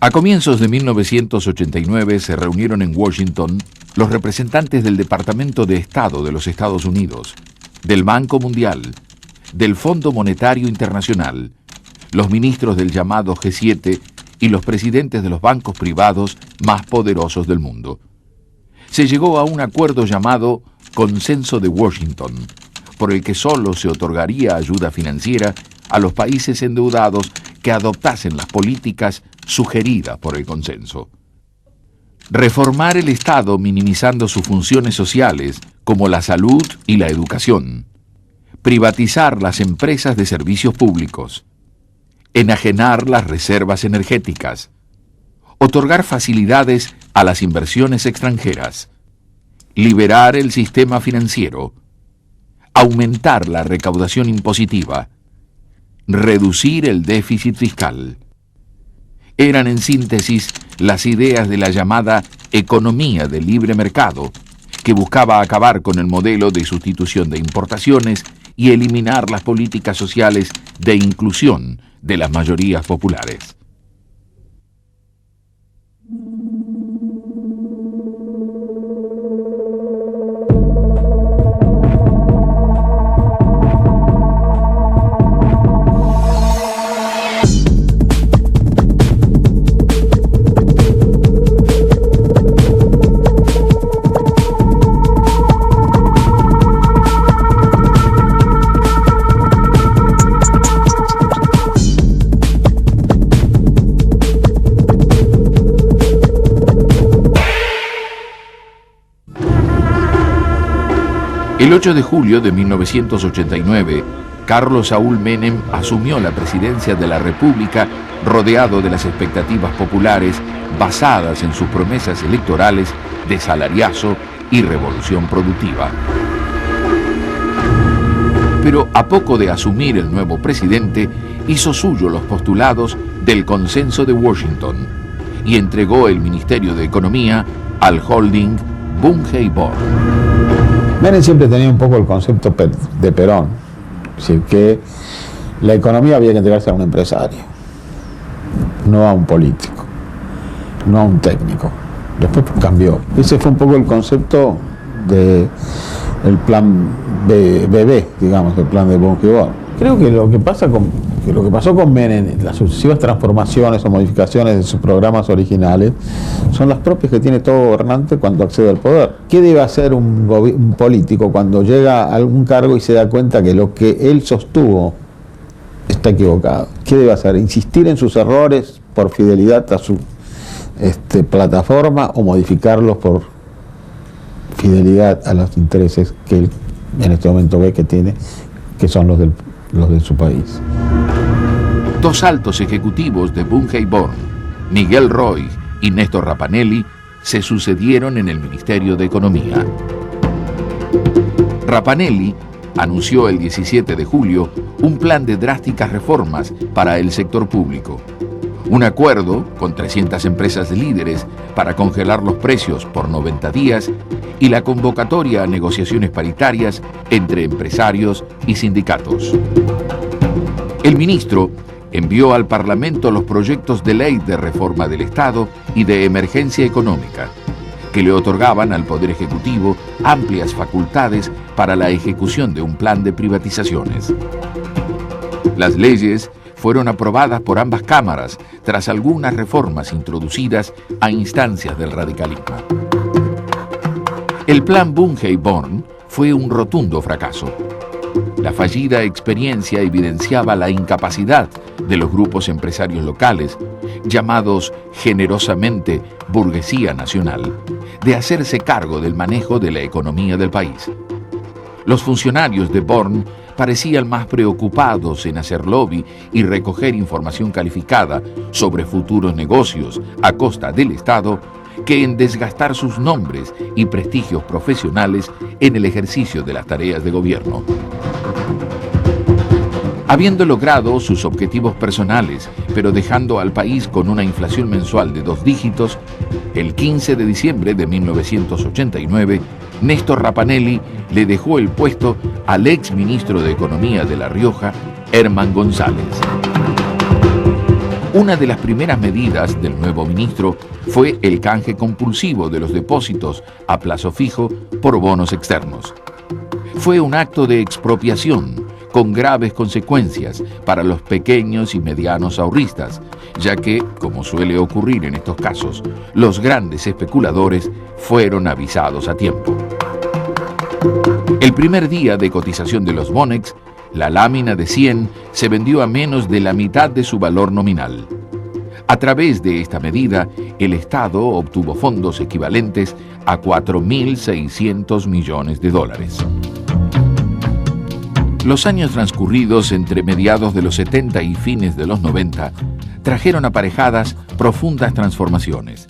A comienzos de 1989 se reunieron en Washington los representantes del Departamento de Estado de los Estados Unidos, del Banco Mundial, del Fondo Monetario Internacional, los ministros del llamado G7 y los presidentes de los bancos privados más poderosos del mundo. Se llegó a un acuerdo llamado Consenso de Washington, por el que solo se otorgaría ayuda financiera a los países endeudados que adoptasen las políticas sugeridas por el consenso. Reformar el Estado minimizando sus funciones sociales, como la salud y la educación. Privatizar las empresas de servicios públicos. Enajenar las reservas energéticas. Otorgar facilidades a las inversiones extranjeras. Liberar el sistema financiero. Aumentar la recaudación impositiva. Reducir el déficit fiscal. Eran en síntesis las ideas de la llamada economía de libre mercado, que buscaba acabar con el modelo de sustitución de importaciones y eliminar las políticas sociales de inclusión de las mayorías populares. El 8 de julio de 1989, Carlos Saúl Menem asumió la presidencia de la República rodeado de las expectativas populares basadas en sus promesas electorales de salariazo y revolución productiva. Pero a poco de asumir el nuevo presidente, hizo suyo los postulados del Consenso de Washington y entregó el Ministerio de Economía al holding Bunge-Born. Menem siempre tenía un poco el concepto de Perón, es decir, que la economía había que entregarse a un empresario, no a un político, no a un técnico. Después cambió. Ese fue un poco el concepto del plan BB, digamos, el plan de Bunge-Born. Creo que lo que pasó con Menem, las sucesivas transformaciones o modificaciones de sus programas originales, son las propias que tiene todo gobernante cuando accede al poder. ¿Qué debe hacer un político cuando llega a algún cargo y se da cuenta que lo que él sostuvo está equivocado? ¿Qué debe hacer? ¿Insistir en sus errores por fidelidad a su plataforma o modificarlos por fidelidad a los intereses que él en este momento ve que tiene, que son los de su país? Dos altos ejecutivos de Bunge-Born, Miguel Roig y Néstor Rapanelli, se sucedieron en el Ministerio de Economía. Rapanelli anunció el 17 de julio un plan de drásticas reformas para el sector público. Un acuerdo con 300 empresas líderes para congelar los precios por 90 días y la convocatoria a negociaciones paritarias entre empresarios y sindicatos. El ministro envió al Parlamento los proyectos de ley de reforma del Estado y de emergencia económica, que le otorgaban al Poder Ejecutivo amplias facultades para la ejecución de un plan de privatizaciones. Las leyes fueron aprobadas por ambas cámaras tras algunas reformas introducidas a instancias del radicalismo. El plan Bunge-Born fue un rotundo fracaso. La fallida experiencia evidenciaba la incapacidad de los grupos empresarios locales, llamados generosamente burguesía nacional, de hacerse cargo del manejo de la economía del país. Los funcionarios de Born parecían más preocupados en hacer lobby y recoger información calificada sobre futuros negocios a costa del Estado que en desgastar sus nombres y prestigios profesionales en el ejercicio de las tareas de gobierno. Habiendo logrado sus objetivos personales, pero dejando al país con una inflación mensual de 2 dígitos, el 15 de diciembre de 1989, Néstor Rapanelli le dejó el puesto al ex ministro de Economía de La Rioja, Herman González. Una de las primeras medidas del nuevo ministro fue el canje compulsivo de los depósitos a plazo fijo por bonos externos. Fue un acto de expropiación con graves consecuencias para los pequeños y medianos ahorristas, ya que, como suele ocurrir en estos casos, los grandes especuladores fueron avisados a tiempo. El primer día de cotización de los Monex, la lámina de 100 se vendió a menos de la mitad de su valor nominal. A través de esta medida, el Estado obtuvo fondos equivalentes a 4.600 millones de dólares. Los años transcurridos entre mediados de los 70 y fines de los 90 trajeron aparejadas profundas transformaciones.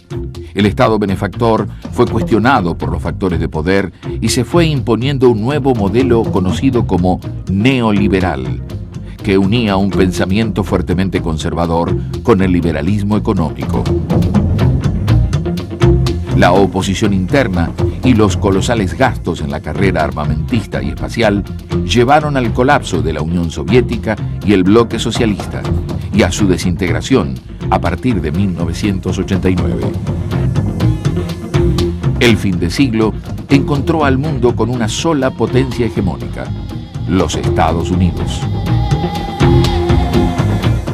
El Estado benefactor fue cuestionado por los factores de poder y se fue imponiendo un nuevo modelo conocido como neoliberal, que unía un pensamiento fuertemente conservador con el liberalismo económico. La oposición interna y los colosales gastos en la carrera armamentista y espacial llevaron al colapso de la Unión Soviética y el bloque socialista, y a su desintegración a partir de 1989. El fin de siglo encontró al mundo con una sola potencia hegemónica, los Estados Unidos.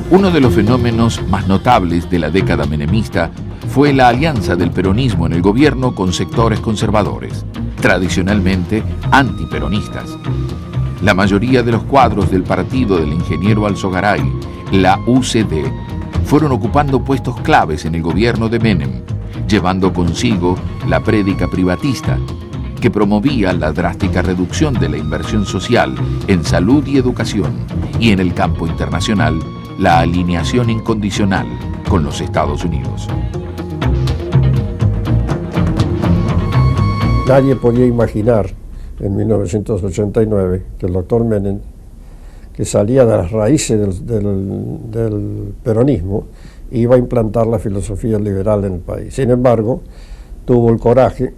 Uno de los fenómenos más notables de la década menemista fue la alianza del peronismo en el gobierno con sectores conservadores, tradicionalmente antiperonistas. La mayoría de los cuadros del partido del ingeniero Alzogaray, la UCD, fueron ocupando puestos claves en el gobierno de Menem, llevando consigo la prédica privatista, que promovía la drástica reducción de la inversión social en salud y educación, y en el campo internacional, la alineación incondicional con los Estados Unidos. Nadie podía imaginar en 1989 que el doctor Menem, que salía de las raíces del peronismo, iba a implantar la filosofía liberal en el país. Sin embargo, tuvo el coraje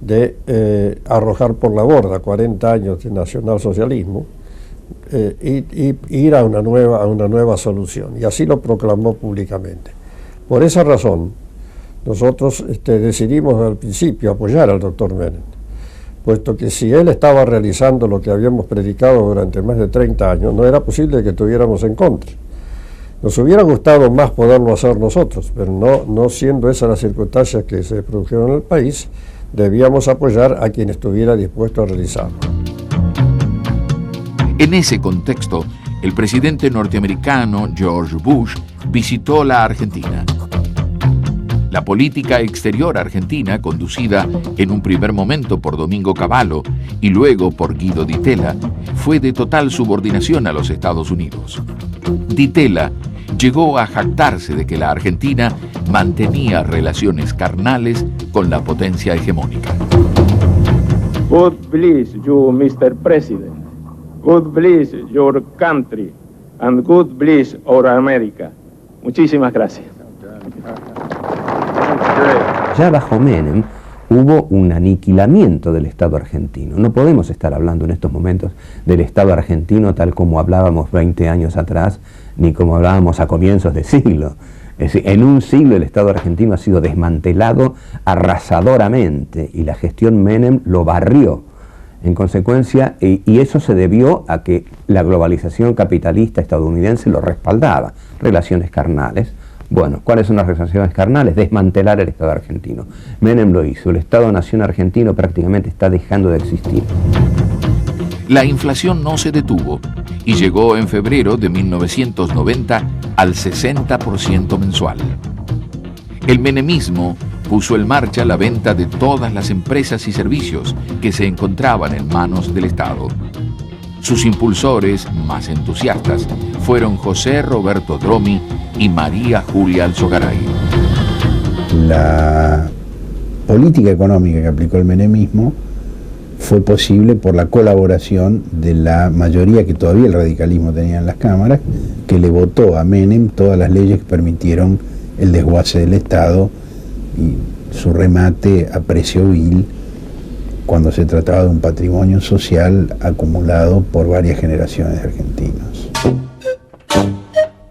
de arrojar por la borda 40 años de nacionalsocialismo y ir a una nueva solución, y así lo proclamó públicamente. Por esa razón, nosotros decidimos al principio apoyar al doctor Menem, puesto que si él estaba realizando lo que habíamos predicado durante más de 30 años, no era posible que estuviéramos en contra. Nos hubiera gustado más poderlo hacer nosotros, pero no siendo esas las circunstancias que se produjeron en el país, debíamos apoyar a quien estuviera dispuesto a realizarlo. En ese contexto, el presidente norteamericano George Bush visitó la Argentina. La política exterior argentina, conducida en un primer momento por Domingo Cavallo y luego por Guido Di Tella, fue de total subordinación a los Estados Unidos. Di Tella llegó a jactarse de que la Argentina mantenía relaciones carnales con la potencia hegemónica. God bless you, Mr. President. God bless your country. And God bless our America. Muchísimas gracias. Ya bajo Menem hubo un aniquilamiento del Estado argentino. No podemos estar hablando en estos momentos del Estado argentino tal como hablábamos 20 años atrás, ni como hablábamos a comienzos de siglo. Es decir, en un siglo el Estado argentino ha sido desmantelado arrasadoramente y la gestión Menem lo barrió. En consecuencia, y eso se debió a que la globalización capitalista estadounidense lo respaldaba. Relaciones carnales. Bueno, ¿cuáles son las relaciones carnales? Desmantelar el Estado argentino. Menem lo hizo. El Estado-nación argentino prácticamente está dejando de existir. La inflación no se detuvo y llegó en febrero de 1990 al 60% mensual. El menemismo puso en marcha la venta de todas las empresas y servicios que se encontraban en manos del Estado. Sus impulsores más entusiastas fueron José Roberto Dromi y María Julia Alzogaray. La política económica que aplicó el menemismo fue posible por la colaboración de la mayoría que todavía el radicalismo tenía en las cámaras, que le votó a Menem todas las leyes que permitieron el desguace del Estado y su remate a precio vil cuando se trataba de un patrimonio social acumulado por varias generaciones de argentinos.